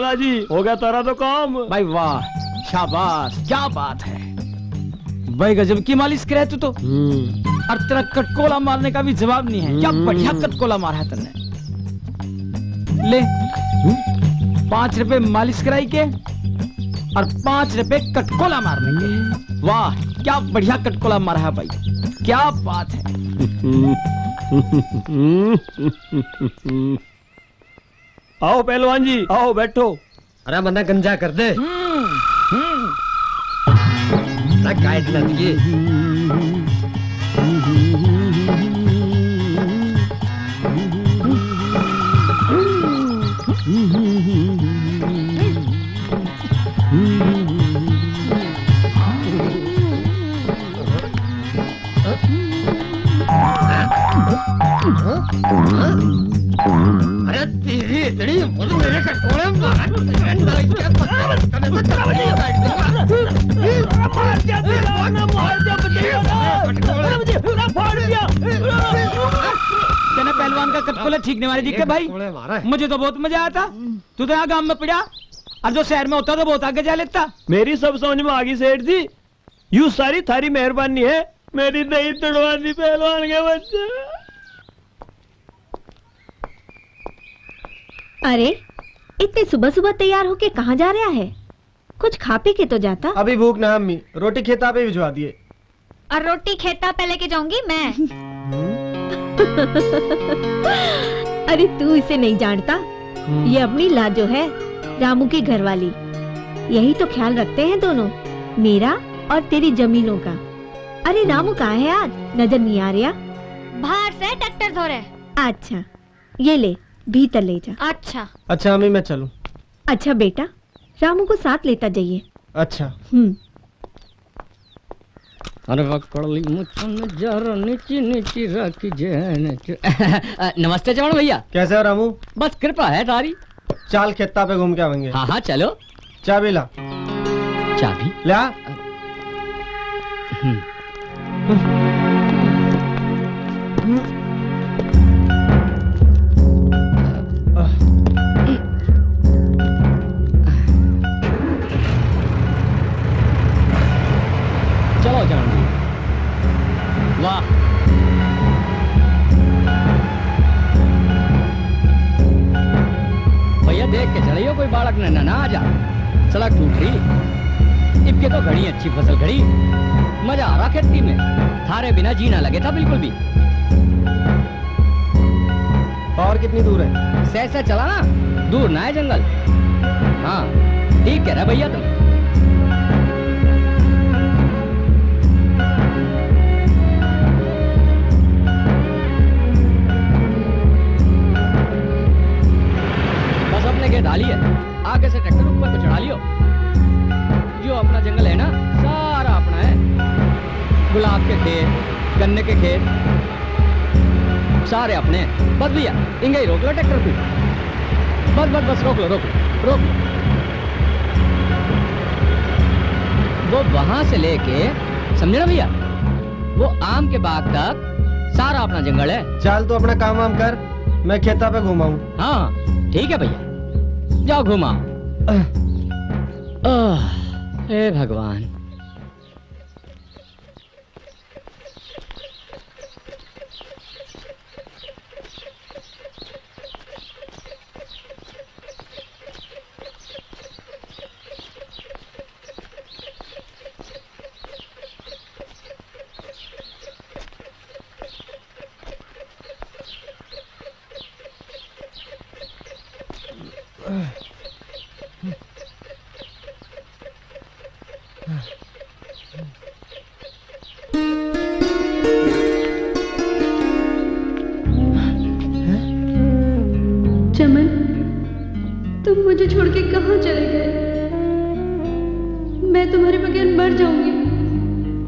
लाला जी, हो गया तारा तो काम। भाई वाह, शाबाश, क्या बात है भाई, गजब की मालिश करे तू तो। और तेरा कटकोला मारने का भी जवाब नहीं है। क्या बढ़िया कटकोला मारा है तुमने। ले 5 रुपए मालिश कराई के और 5 रुपए कटकोला मारने के। वाह, क्या बढ़िया कटकोला मारा है भाई, क्या बात है। आओ पहलवान जी, आओ बैठो। अरे मन्ना गंजा कर दे। गाइड लगी। अरे तेरी इतनी मेरे कटोरे पहलवान का कटकोला ठीक नहीं मारे जी के भाई। मुझे तो बहुत मजा आया था। तू तो यहाँ गांव में पड़ा और जो शहर में होता तो बहुत आगे जा लेता। मेरी सब समझ में आ गई सेठ जी, यू सारी थारी मेहरबानी है। मेरी नहीं तोड़वा दी पहलवान के बच्चे। अरे इतने सुबह सुबह तैयार होके कहाँ जा रहा है? कुछ खा पी के तो जाता। अभी भूख ना अम्मी, रोटी खेता पे भिजवा दिए। और रोटी खेता पे लेके जाऊंगी मैं। अरे तू इसे नहीं जानता, ये अपनी लाजो है, रामू की घरवाली। यही तो ख्याल रखते हैं दोनों, मेरा और तेरी जमीनों का। अरे रामू कहाँ है आज? नजर नहीं आ रहा। बाहर से ट्रैक्टर धो रहे। अच्छा ये ले, भीतर ले जा। अच्छा अच्छा अम्मी मैं चलूं? अच्छा बेटा, रामू को साथ लेता जाइए। अच्छा। अरे पकड़ी मुझे जरा नीची नीची रखी नमस्ते चमन भैया। कैसे हो रामू? बस कृपा है तारी। चाल खेता पे घूम के आवेंगे। हाँ हाँ चलो। चाबी ला। चाबी ला। चलो चमन जी। वाह, भैया देख के चलियो कोई बालक ना आ जा। सड़क टूट रही, इबके तो घड़ी अच्छी फसल घड़ी, मजा आ रहा खेती में। थारे बिना जीना लगे था बिल्कुल भी। और कितनी दूर है? सहसा चला ना, दूर ना है जंगल। हाँ ठीक कह रहा भैया तुम। बस अपने खेत डाली है, आगे से ट्रैक्टर ऊपर को चढ़ा लियो। जो अपना जंगल है ना, सारा अपना है। गुलाब के खेत, गन्ने के खेत सारे अपने। बस भैया इंगे ही रोक लो ट्रैक्टर को। बस बस बस रोक लो रोक लो रोक लो। वो वहां से लेके, समझे ना भैया, वो आम के बाग तक सारा अपना जंगल है। चल तू अपना काम वाम कर, मैं खेता पे घुमाऊं। हाँ ठीक है भैया, जाओ घुमा। हे भगवान। चमन, तुम मुझे छोड़ के कहाँ चले गए? मैं तुम्हारे बगैर मर जाऊंगी।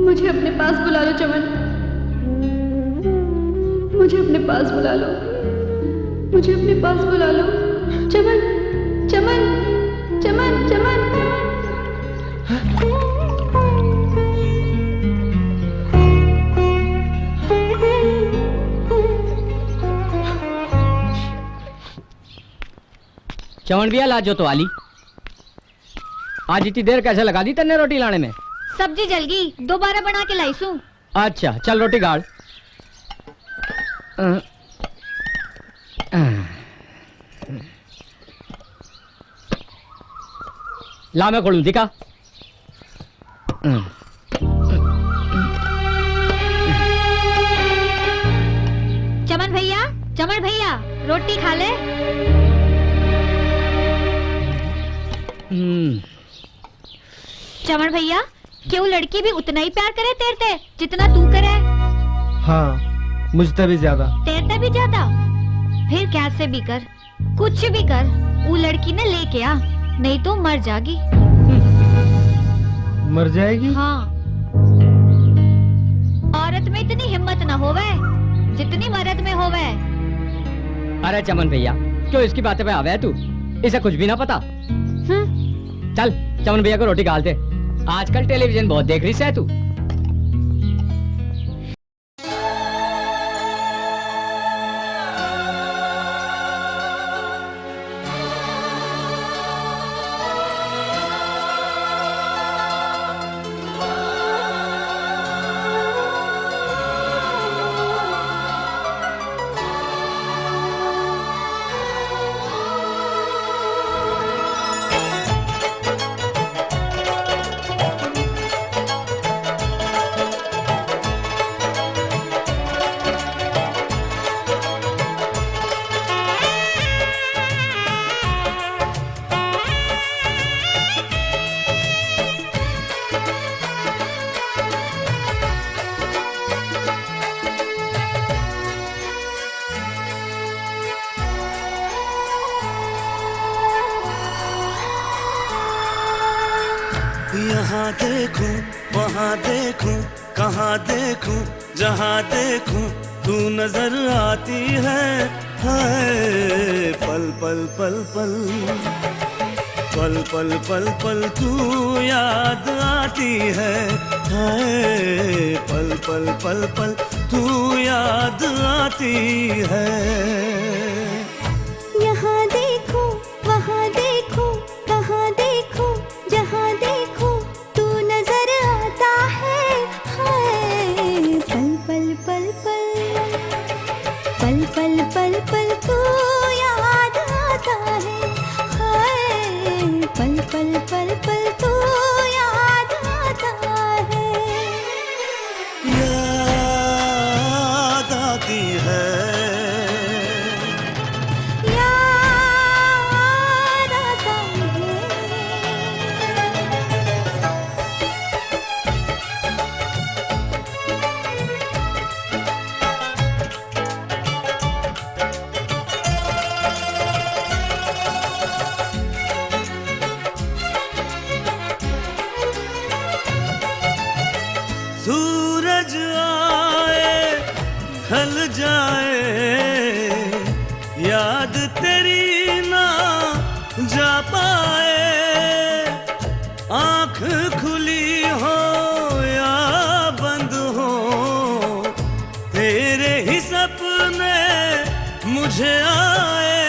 मुझे अपने पास बुला लो चमन, मुझे अपने पास बुला लो, मुझे अपने पास बुला लो। चमन चमन चमन चमन। चमन भैया लाजो तो वाली। आज इतनी देर कैसे लगा दी तन्ने रोटी लाने में? सब्जी जल गई, दोबारा बना के लाई सू। अच्छा चल रोटी गाड़। ला मैं खोलूं, दिखा। चमन भैया रोटी खा ले। चमन भैया, क्यों लड़की भी उतना ही प्यार करे तेरते जितना तू करे? हाँ, मुझसे भी ज्यादा। तेरते भी ज्यादा? फिर कैसे भी कर, कुछ भी कर, वो लड़की ने लेके आ, नहीं तो मर जाएगी। मर जाएगी? हाँ। औरत में इतनी हिम्मत न होवे जितनी मर्द में होवे। अरे चमन भैया, क्यों इसकी बातें पे आवे है तू? इसे कुछ भी ना पता। चल चमन भैया को रोटी डाल दे। आजकल टेलीविजन बहुत देख रही है तू। यहाँ देखूं वहाँ देखूं कहाँ देखूं जहाँ देखूं तू नजर आती है। हाय पल पल पल पल पल पल पल पल तू याद आती है। हाय पल पल पल पल तू याद आती है। यहाँ देखो वहाँ देखो कहाँ देखो जहाँ देखो तू नजर आता है। हाय पल पल पल पल पल पल पल पल तू याद आता है। हाय पल पल पल पल तू याद आता है। याद आती है। सूरज आए ढल जाए याद तेरी ना जा पाए। आँख खुली हो या बंद हो तेरे ही सपने मुझे आए।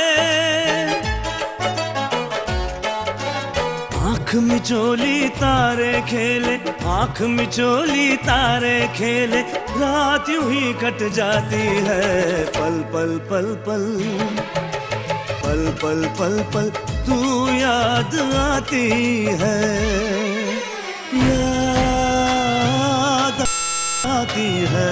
आँख मिचोली तारे खेले आँख मिचोली तारे खेले रात यूं ही कट जाती है। पल पल पल पल पल पल पल पल तू याद आती है। याद आती है।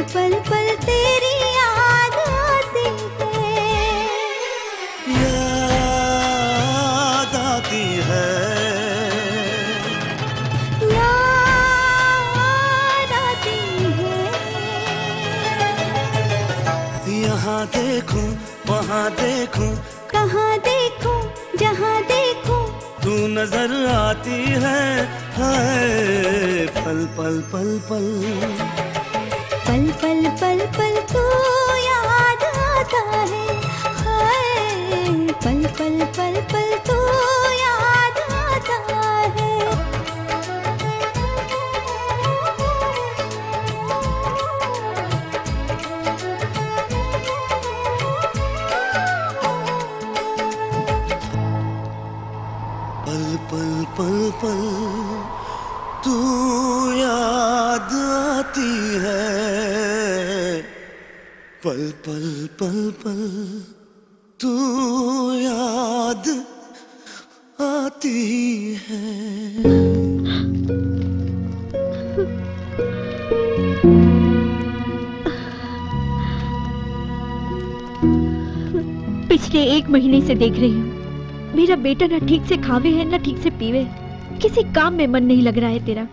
पल पल तेरी याद आती है, याद आती है, याद आती है। यहाँ देखूं वहाँ देखूं, कहाँ देखूं जहाँ देखूं तू नजर आती है, हाय पल पल पल पल पल पल पल पल तू याद आता है, हाय पल पल पल पल तू याद आता है। पल पल पल पल तू याद आती है, पल पल पल पल तू याद आती है। पिछले 1 महीने से देख रही हूँ मेरा बेटा ना ठीक से खावे है ना ठीक से पीवे, किसी काम में मन नहीं लग रहा है तेरा।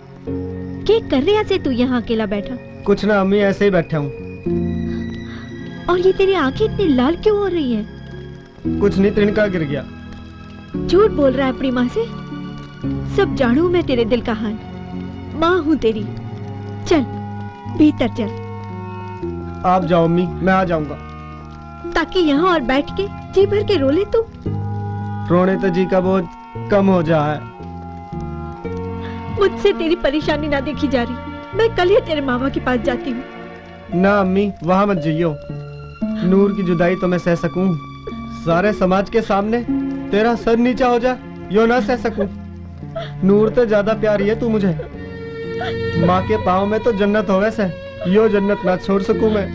क्या कर रहा से तू यहाँ अकेला बैठा? कुछ ना अम्मी, ऐसे ही बैठा हूँ। और ये तेरी आंखें इतनी लाल क्यों हो रही हैं? कुछ नहीं, तिनका गिर गया। झूठ बोल रहा है अपनी माँ से। सब जानू मैं तेरे दिल का हाल, माँ हूँ तेरी। चल भीतर चल। आप जाओ अम्मी, मैं आ जाऊंगा। ताकि यहाँ और बैठ के जी भर के रो ले तू। रोने तो जी का बोझ कम हो जाए। मुझसे तेरी परेशानी ना देखी जा रही, मैं कल ही तेरे मामा के पास जाती हूँ। ना अम्मी, वहाँ मत जाइयो। नूर की जुदाई तो मैं सह सकूं, सारे समाज के सामने तेरा सर नीचा हो जाए यो ना सह सकूं। नूर तो ज्यादा प्यारी है तू मुझे, माँ के पाँव में तो जन्नत हो वैसे, यो जन्नत ना छोड़ सकूं मैं।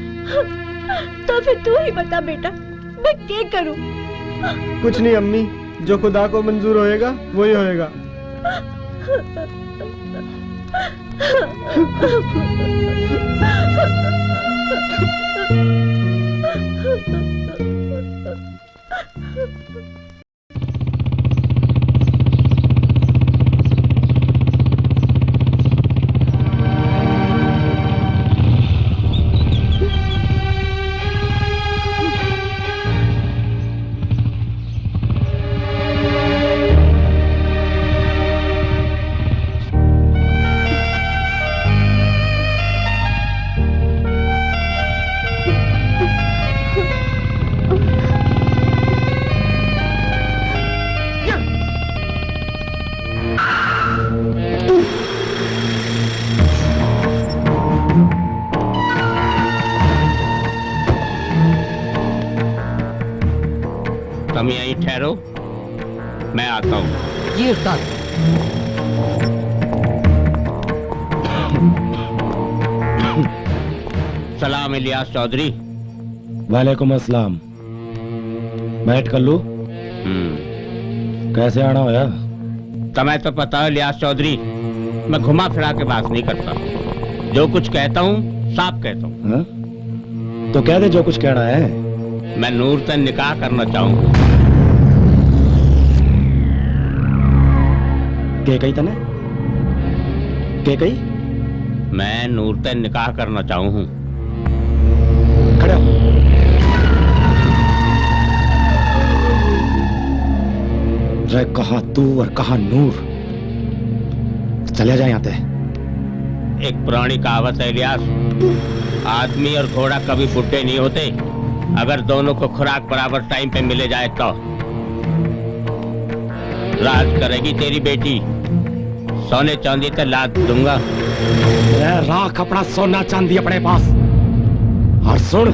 तो फिर तू ही बता बेटा, मैं क्या करूं? कुछ नहीं अम्मी, जो खुदा को मंजूर होएगा वही होएगा। तुम यहीं ठहरो, मैं आता हूँ। जी उस्ताद। सलाम इलियास चौधरी। वालेकुम अस्सलाम। बैठ कर लू। कैसे आना होया? तुम्हें तो पता है इलियास चौधरी, मैं घुमा फिरा के बात नहीं करता। जो कुछ कहता हूँ साफ कहता हूँ। तो कह दे जो कुछ कहना है। मैं नूर से निकाह करना चाहूँ। के कही तने? के कही? मैं नूर से निकाह करना चाहूँ। खड़ा हो। रे कहाँ तू और कहाँ नूर? चले जा यहाँ से। एक पुरानी कहावत है इलियास, आदमी और घोड़ा कभी बुढ़े नहीं होते अगर दोनों को खुराक बराबर टाइम पे मिले जाए तो। राज करेगी तेरी बेटी, सोने चांदी तो लाद दूंगा। राख अपना सोना चांदी अपने पास। और सुन,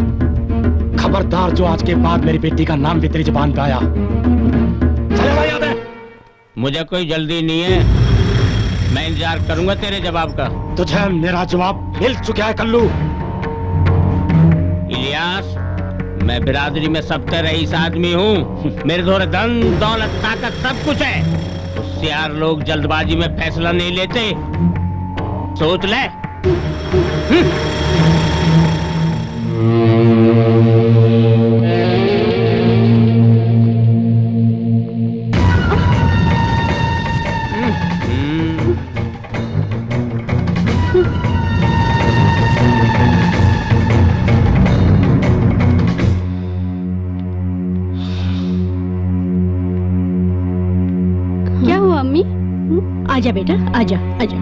खबरदार जो आज के बाद मेरी बेटी का नाम भी तेरी जुबान पे आया। चले भाई याद है। मुझे कोई जल्दी नहीं है, मैं इंतजार करूंगा तेरे जवाब का। तुझे मेरा जवाब मिल चुका है कल्लू। इलियास, मैं बिरादरी में सबसे रईस आदमी हूँ। मेरे धोरे धन दौलत ताकत सब कुछ है। होशियार लोग जल्दबाजी में फैसला नहीं लेते, सोच ले। क्या हुआ अम्मी? आजा बेटा, आजा आजा।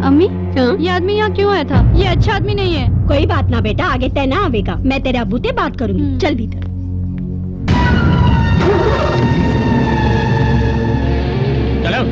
अम्मी, ये आदमी यहाँ क्यों आया था? ये अच्छा आदमी नहीं है। कोई बात ना बेटा, आगे तय ना आवेगा। मैं तेरे अब्बू से बात करूंगी। चल भीतर। चलो।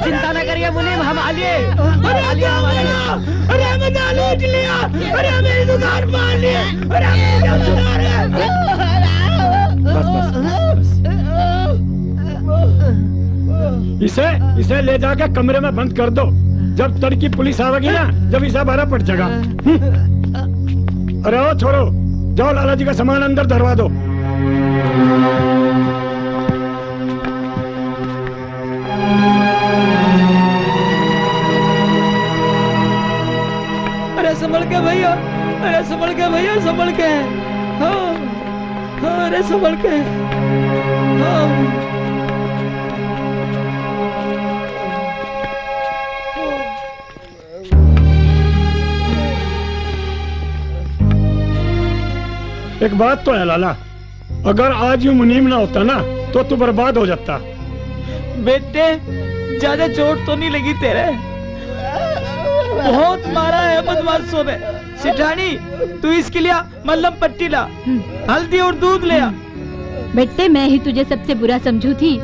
चिंता न करिए मुनीम, हम आलिए। अरे हमें ना लूट लिया। अरे मेरी दुकान मान लिए। अरे इसे ले जाके कमरे में बंद कर दो। जब तड़की पुलिस आवेगी ना, जब इसे बारह पड़ जाएगा। अरे ओ छोड़ो, जाओ लाला जी का सामान अंदर धरवा दो। अरे संभल के भैया, अरे संभल के भैया, संभल के। हाँ, हाँ, अरे संभल के। हाँ। एक बात तो है लाला, अगर आज यूं मुनीम ना होता ना, तो तू बर्बाद हो जाता। बेटे, ज्यादा चोट तो नहीं लगी तेरे? बहुत मारा है बदमाशों ने। सिठानी, तू इसके लिए मल्लम पट्टी ला, हल्दी और दूध ले आ। बेटे, मैं ही तुझे सबसे बुरा समझू थी,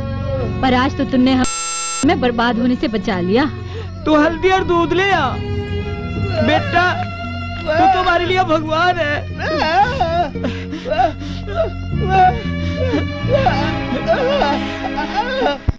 पर आज तो तुमने हमें बर्बाद होने से बचा लिया। तू हल्दी और दूध ले आ। बेटा, तू तुम्हारे लिए भगवान है।